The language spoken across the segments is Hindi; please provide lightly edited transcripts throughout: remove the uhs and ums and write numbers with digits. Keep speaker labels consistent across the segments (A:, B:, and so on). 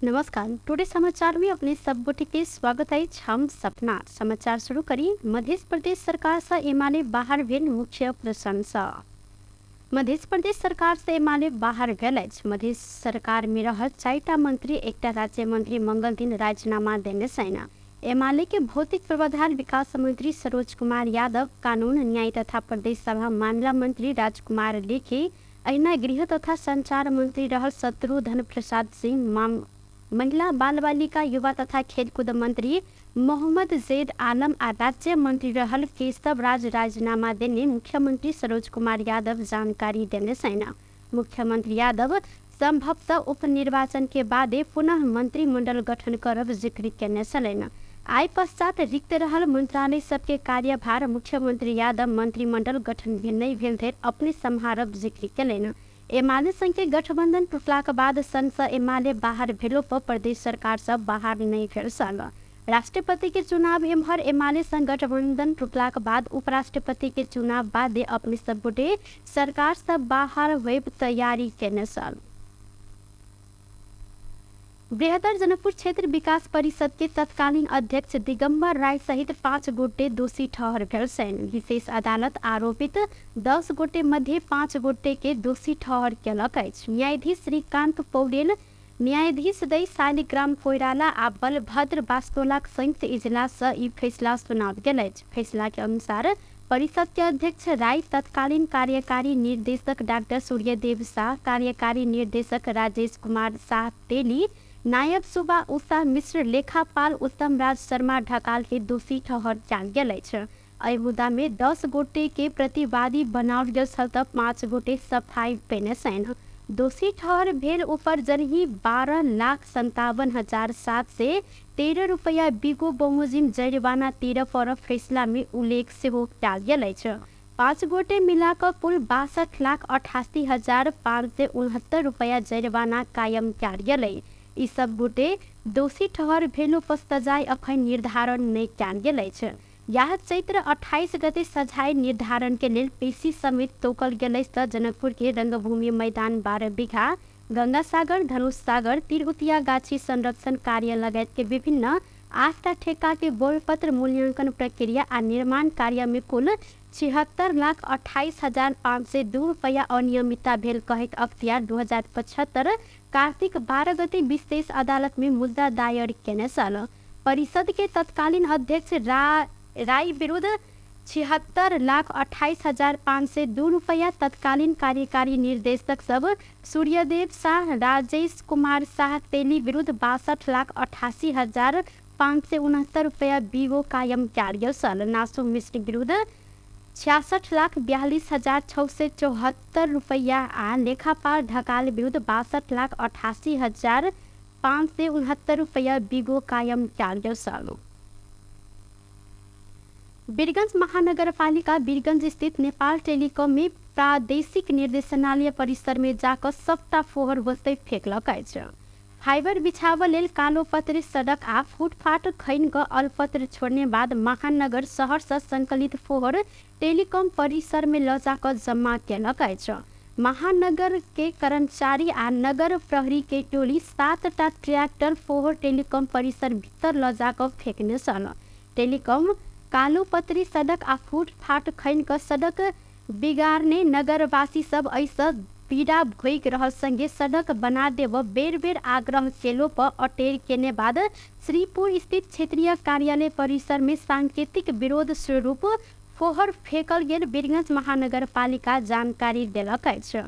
A: नमस्कार। टुडे समाचार में अपने सब गोटे के स्वागत है। हम सपना समाचार शुरू करी। मध्य प्रदेश सरकार से एमाले बाहर भेल मुख्य प्रशंसा। मध्य प्रदेश सरकार से एमाले बाहर भेल अछि। मध्य सरकार में रह 4टा मंत्री एकटा राज्य मंत्री मंगल दिन राजीनामा देने सेना। एमाले के भौतिक पूर्वाधार विकास मंत्री सरोज कुमार यादव, कानून न्याय तथा प्रदेश सभा मामला मंत्री राजकुमार लेखी, अहिना गृह तथा संचार मंत्री रहल शत्रुघ्न प्रसाद सिंह, महिला बाल बालिका युवा तथा खेलकूद मंत्री मोहम्मद जैद आलम आ राज्य मंत्री रहल केशव राज राजीनामा देने मुख्यमंत्री सरोज कुमार यादव जानकारी देने सेना। मुख्यमंत्री यादव संभवतः उपनिर्वाचन के बाद पुनः मंत्रिमंडल गठन करब जिक्र केने छलैन। आय पश्चात रिक्त रहल मंत्रालय सबके कार्यभार मुख्यमंत्री यादव मंत्रिमंडल गठन नहीं भेल धरि अपने सम्हारब जिक्र केलैन। एमाले संग के गठबंधन टूटलाक बाद संसद एमाले बाहर भेलो पर प्रदेश सरकार सब बाहर नहीं भेल छल। राष्ट्रपति के चुनाव एम्हर एमाले संग गठबंधन टूटलाक बाद उपराष्ट्रपति के चुनाव बाद अपने सब गोटे सरकार सब बाहर होब तैयारी केने छल। बृहत्तर जनकपुर क्षेत्र विकास परिषद के तत्कालीन अध्यक्ष दिगंबर राय सहित 5 गोटे दोषी ठहर भेल छन्। विशेष अदालत आरोपित 10 गोटे मध्य 5 गोटे के दोषी ठहर केलक अछि। न्यायाधीश श्रीकांत पौडेल, न्यायाधीश दई शालिग्राम कोइराला आ बलभद्र बास्तोलाक संयुक्त इजलास से ई फैसला सुनाओल गेल अछि। फैसला के अनुसार परिषद के अध्यक्ष राय, तत्कालीन कार्यकारी निर्देशक डॉक्टर सूर्यदेव शाह, कार्यकारी निर्देशक राजेश कुमार शाह तेली, नायब सुबा उषा मिश्र, लेखापाल उत्तम राज शर्मा ढकाल के दोषी ठहर कयल गेल अछि। एहि मुद्दा में 10 गोटे के प्रतिवादी बनाओल गेल छल तऽ 5 गोटे सफाई पेने छनि। दोषी ठहर भेल ऊपर जरही 12,57,713 रुपया बिगो बमोजिम जरिवाना 13 पर फैसला में उल्लेख सेहो कयल गेल अछि। 5 गोटे मिलाकर कुल 62,88,569 रुपया जरिवाना कायम कयल गेल। ई सब गोटे दोषी ठहर भेलो पर सजाय अखन निर्धारण नहीं कयल गेल अछि। यह चैत्र 28 गते सजाय निर्धारण के लेल पेशी समेत तोकल गेल अछि तऽ जनकपुर के रंगभूमि मैदान 12 बीघा, गंगा सागर, धनुष सागर, तिरहुतिया गाछी संरक्षण कार्य लगायत के विभिन्न 8टा ठेका के बोलपत्र मूल्यांकन प्रक्रिया आ निर्माण कार्य में कुल 76,28,502 रुपया अनियमितता भेल कहैत अख्तियार 2075 कार्तिक 12 गते विशेष अदालत में मुद्दा दायर केने छल। परिषद के तत्कालीन अध्यक्ष राय विरुद्ध 76,28,502 रुपया, तत्कालीन कार्यकारी निर्देशक सब सूर्यदेव शाह, राजेश कुमार शाह तेली विरुद्ध 62,88,569 रुपया बीगो कायम कयल गेल छल। नासु मिश्र विरुद्ध 66,42,674 रुपया आ लेखापाल ढकाल विरुद्ध 62,88,569 रुपया बीगो कायम कयल गेल छल। वीरगंज महानगरपालिका वीरगंज स्थित नेपाल टेलीकॉम में प्रादेशिक निर्देशनालय परिसर में जाकर सबटा फोहर वस्तु फेंकलक अछि। फाइबर बिछाव लेल कालो पत्र सड़क आ फुटपाथ खैन क अलपत्र छोड़ने बाद महानगर शहर से संकलित फोहर टेलीकॉम परिसर में ल जाकर जमा केलक अछि। महानगर के कर्मचारी आ नगर प्रहरी के टोली 7टा ट्रैक्टर फोहर टेलीकॉम परिसर भीतर ल जाकर फेंकने छल। टेलीकॉम कालो पत्री सड़क आ फुटपाथ खैन क सड़क बिगाड़ने नगरवासी सब ऐसा पीड़ा भोग रहल संगे सड़क बना देव बेर बेर आग्रह केलो पर अटेर केने बाद श्रीपुर स्थित क्षेत्रीय कार्यालय परिसर में सांकेतिक विरोध स्वरूप फोहर फेंकल गेल वीरगंज महानगर पालिका जानकारी देलक अछि।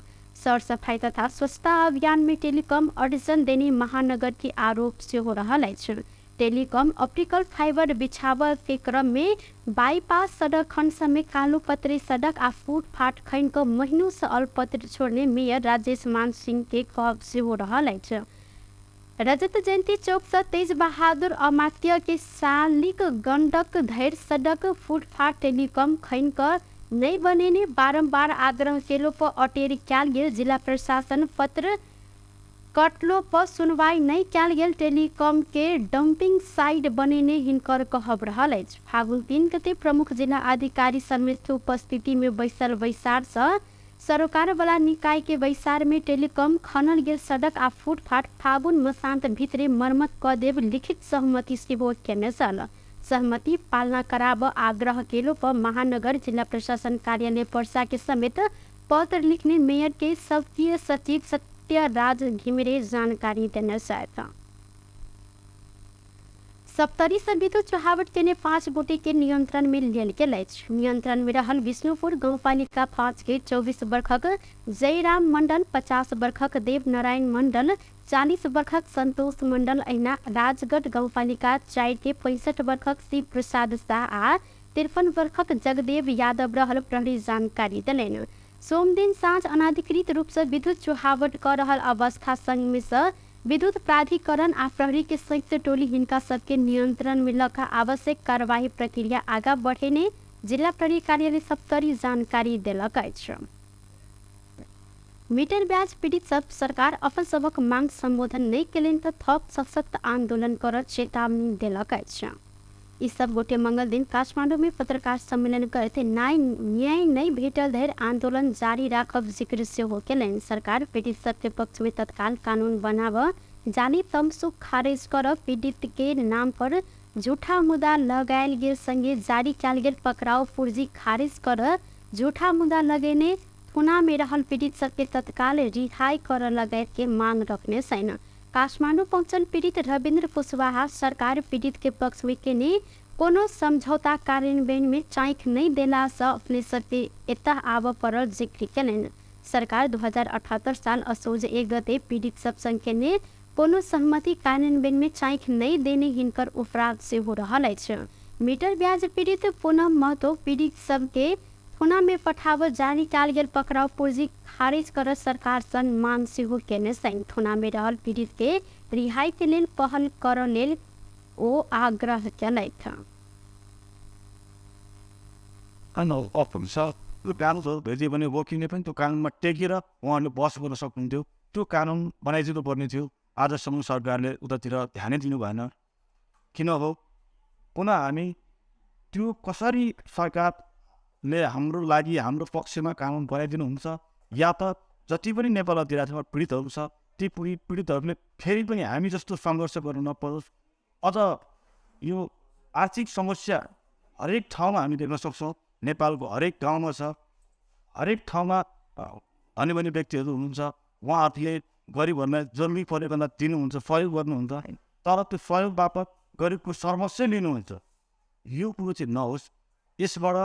A: सर सफाई तथा स्वच्छता अभियान में टेलीकॉम अड़चन देने महानगर के आरोप सेहो रहल अछि। टेलीकॉम ऑप्टिकल फाइबर बिछाव के क्रम में बाईपास सड़क खंड समेत कालो पत्री सड़क आ फुटपाथ खैन क महीनों से अल्पत्र छोड़ने मेयर राजेश मान सिंह के कहब सेहो रहल अछि। रजत जयंती चौक से तेज बहादुर अमात्य के शालिक गंडक धैर सड़क फुटपाथ टेलीकॉम खैन क नहीं बनेने बारंबार आग्रह केलो पर अटेर कयल गेल। जिला प्रशासन पत्र कटलो पर सुनवाई नहीं कयल गेल। टेलीकॉम के डंपिंग साइट बनेने हिनकर कहब रहल अछि। फागुन 3 गते प्रमुख जिला अधिकारी समेत उपस्थिति में बैसल बैसार से सरोकार वाला निकाय के बैसार में टेलीकॉम खनल गेल सड़क आ फुटपाथ फागुन मसांत भीतरे मरम्मत क देव लिखित सहमति से वो केने सल। सहमति पालना कराब आग्रह केलो पर महानगर जिला प्रशासन कार्यालय पर्सा के समेत पत्र लिखने मेयर के सबकीय सचिव सत्यराज घिमिरे जानकारी देने साथ। सप्तरी से विद्युत चुहावट के 5 गोटे के नियंत्रण में लेल गेल। नियंत्रण में रहल विष्णुपुर गाउँपालिका 5 के 24 वर्षक जयराम मंडल, 50 वर्षक देव नारायण मंडल, 40 वर्षक संतोष मंडल ऐना राजगढ़ गाउँपालिका 4 के 65 वर्षक शिव प्रसाद शाह आ 53 वर्षक जगदेव यादव रहल प्रहरी जानकारी दिलैन। सोमदिन साँझ अनाधिकृत रूप से विद्युत चुहावट कर रहल अवस्था संग में से विद्युत प्राधिकरण आ प्रहरी के संयुक्त टोली हिनका सबके नियंत्रण में लखा आवश्यक कार्यवाही प्रक्रिया आगा बढ़ेने जिला प्रहरी कार्यालय सप्तरी जानकारी देलक अछि। मीटर ब्याज पीड़ित सब सरकार अपन सबक मांग संबोधन नहीं केलनि त थप सशक्त आंदोलन कर चेतावनी देलक अछि। ई सब गोटे मंगल दिन काठमांडू में पत्रकार सम्मेलन करते न्याय नहीं भेटल धरि आंदोलन जारी राखब जिक्र से हो केलनि। सरकार पीड़ित सबके पक्ष में तत्काल कानून बनाव, जाली तमसुक खारिज कर, पीड़ित के नाम पर झूठा मुद्दा लगायल गेल संगे जारी कयल गेल पकड़ाव पूर्जी खारिज कर, झूठा मुद्दा लगेने थुना में रहल पीड़ित सबके तत्काल रिहाई कर लगाए के मांग रखने सैन। काठमांडू पहुंचल पीड़ित रविन्द्र कुशवाहा सरकार पीड़ित के पक्ष में केने कोनो समझौता कार्यान्वयन में चाँख नहीं देला से अपने सबके एतह आब पड़ल जिक्र केलनि। सरकार 2078 साल असोज 1 गते पीड़ित सब संग केने कोनो सहमति कार्यान्वयन में चाँख नहीं देने हिनकर उपराध से हो रहल अछि। मीटर ब्याज पीड़ित पुनः महतो पीड़ित सबके थुना में पठाव, जारी कयल गेल पकड़ाव पूर्जी खारिज कर सरकार सन मांग से हो केने सैन। थुना में रहल पीड़ित के रिहाई के लेल पहल कर लेल ओ आग्रह केलथि।
B: कानुन भेजे भने वकिलले पनि त्यो कानुनमा टेकेर उहाँहरूले बस गर्न सक्नुहुन्थ्यो। त्यो कानुन बनाइदिनु पर्ने थियो। आजसम्म सरकारले उतातिर ध्यानै दिनु भएन। किन हो पुनः हामी त्यो कसरी सरकारले हाम्रो लागि हाम्रो पक्षमा कानुन बनाइदिनुहुन्छ या त जति पनि नेपाल दिराजमा पीडितहरू छ ती पीडितहरूले फेरि पनि हामी जस्तो सङ्घर्ष गर्नु नपरोस्। अझ यो आर्थिक समस्या हरेक ठाउँमा हामी देख्न सक्छौँ। नेपालको हरेक गाउँमा छ, हरेक ठाउँमा धनी व्यक्तिहरू हुनुहुन्छ, उहाँहरूले गरिबहरूलाई जरुरी पऱ्यो बेला दिनुहुन्छ, सहयोग गर्नुहुन्छ, तर त्यो सहयोग बापत गरिबको सर्वस्व लिनुहुन्छ। यो कुरो चाहिँ नहोस्। यसबाट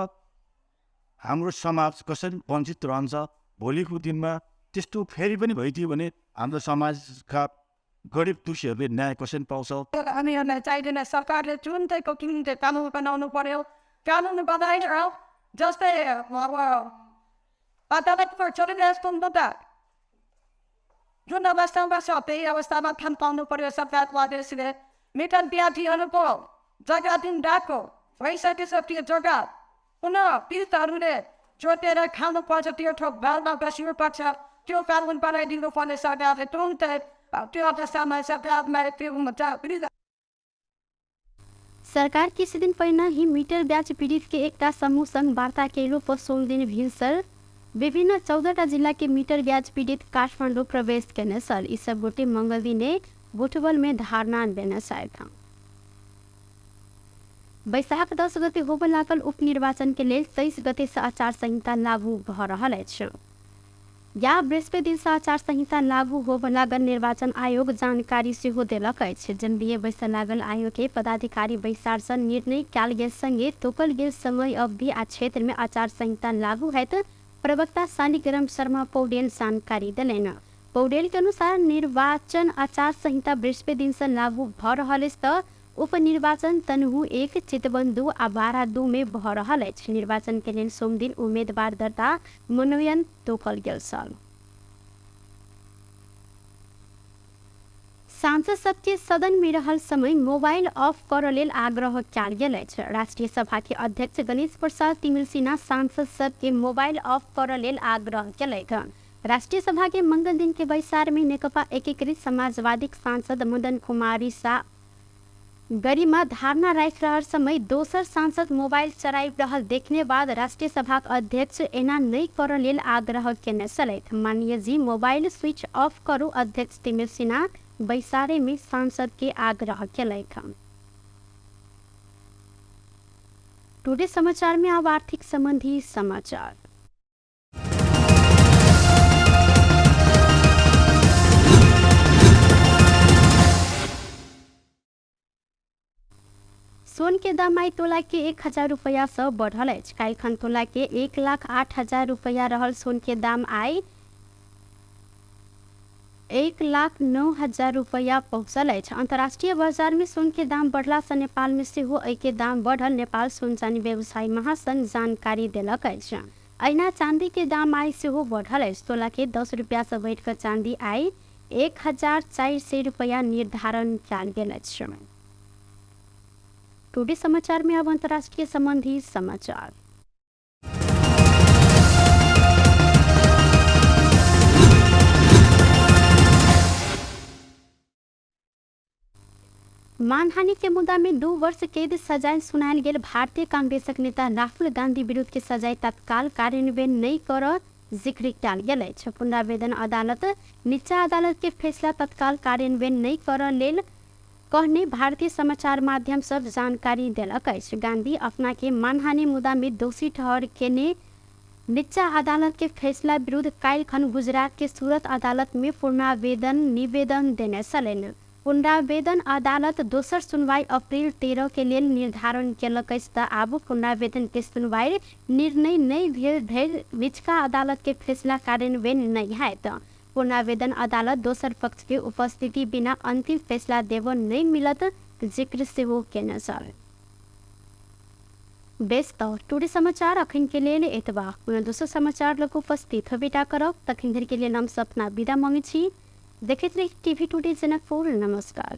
B: हाम्रो समाज कसरी वञ्चित रहन्छ, भोलिको दिनमा त्यस्तो फेरि पनि भइदियो भने हाम्रो समाजका गरिब दुखीहरूले न्याय कसरी पाउँछ।
C: हामीहरूलाई चाहिँदैन सरकारले जुन चाहिँ कानुन बनाउनु पर्यो, कानुन बनाएर जस्तै अब अदालतको चलिरहेको मुद्दा जुन अवस्थामा छ त्यही अवस्थामा थाहा पाउनु पर्यो। सरकारको आदेशले मिटर ब्याजीहरूको जग्गा दिन डाको भइसकेपछि जग्गा पुनः पीडितहरूले जोतेर खानु पर्छ, त्यो ठोक भालमा बसिनु पर्छ, त्यो कानुन बनाइदिनु पर्ने सरकारले तुरन्तै त्यो अवस्थामा सरकारमा त्यो हुन्छ।
A: सरकार किसी दिन पहिना ही मीटर ब्याज पीड़ित के एकटा समूह संग वार्ता केलो पर सोमदिन भिनसर विभिन्न 14टा जिला के मीटर ब्याज पीड़ित काठमांडू प्रवेश केने सल। ई सब गोटे मंगल दिने बुटवल में धारणा देने साथ। बैशाख 10 गते होबे लागल उपनिर्वाचन के लेल 23 गते से आचार संहिता लागू भ रहल अछि। या बृहस्पति दिन से आचार संहिता लागू होबे लागल निर्वाचन आयोग जानकारी से हो देलक अछि। जनरीय बैसा लागल आयोग के पदाधिकारी बैसार से निर्णय कयल गेल संगे तोकल गेल समय अवधि आ क्षेत्र में आचार संहिता लागू है तो प्रवक्ता शालिग्राम शर्मा पौडेल जानकारी दिलैन। पौडेल के अनुसार निर्वाचन आचार संहिता बृहस्पति दिन से लागू भ रहल अछि त उपनिर्वाचन तनहु 1, चितवन 2 आ बारा 2 में भ रहल अछि। निर्वाचन के लेल सोमदिन उम्मीदवार दर्ता मनोनयन तोकल गेल छल। सांसद सबके सदन में रहल समय मोबाइल ऑफ कर लेल आग्रह कयल गेल अछि। राष्ट्रीय सभा के अध्यक्ष गणेश प्रसाद तिमिल सिन्हा सांसद सबके मोबाइल ऑफ कर लेल आग्रह कयलथि। राष्ट्रीय सभा के मंगल दिन के बैसार में नेकपा एकीकृत समाजवादी सांसद मदन कुमारी शाह गरिमा धारणा राखि रहल समय दोसर सांसद मोबाइल चलाबि रहल देखने बाद राष्ट्रीय सभा अध्यक्ष एना नहीं करऽ लेल आग्रह केने छलथि। माननीय जी मोबाइल स्विच ऑफ करू, अध्यक्ष तिमिर सिन्हा बैसारे में सांसद के आग्रह केलथि। टुडे समाचार में अब आर्थिक संबंधी समाचार। सोन के दाम आई तोला के 1000 रुपया से बढ़ल अछि। काल्हि तोला के 1,08,000 रुपया रहल सोन के दाम आई 1,09,000 रुपया पहुँचल अछि। अंतर्राष्ट्रीय बाजार में सोन के दाम बढ़ला से नेपाल में सेहो एहि के दाम बढ़ल नेपाल सोन चांदी व्यवसायी महासंघ जानकारी देलक अछि। अहिना चांदी के दाम आई सेहो बढ़ल अछि। तोला के 10 रुपया से बढ़ि कऽ चांदी आई 1,400 रुपया निर्धारण कयल गेल अछि। टुडे समाचार में अब अंतर्राष्ट्रीय संबंधी समाचार। मानहानि के मुद्दा में 2 वर्ष कैद सजाए सुनायल गेल भारतीय कांग्रेसक नेता राहुल गांधी विरुद्ध के सजाए तत्काल कार्यान्वयन नहीं कर जिक्र कयल गेल अछि। पुनरावेदन अदालत नीचा अदालत के फैसला तत्काल कार्यान्वयन नहीं कर लेल कहने भारतीय समाचार माध्यम सब जानकारी देलक अछि। गांधी अपना के मानहानि मुद्दा में दोषी ठहर केने नीचा अदालत के फैसला विरुद्ध काल्हि गुजरात के सूरत अदालत में पुनरावेदन निवेदन देने छलनि। पुनरावेदन अदालत दोसर सुनवाई अप्रैल 13 के लेल निर्धारण केलक अछि त आब पुनरावेदन के सुनवाई निर्णय नहीं भेल धरि नीचका अदालत के फैसला कार्यान्वयन नहीं हैत। पुनरावेदन अदालत दोसर पक्ष के उपस्थिति बिना अंतिम फैसला देव नहीं मिलत जिक्र सेहो केने छल। बेस त टुडे समाचार अखन के लेल एतबा। पुनः दोसर समाचार लग उपस्थित बेटा करब तखन धरि के लेल हम सपना विदा मांगे छी। देखैत रही टीवी टुडे जनकपुर। नमस्कार।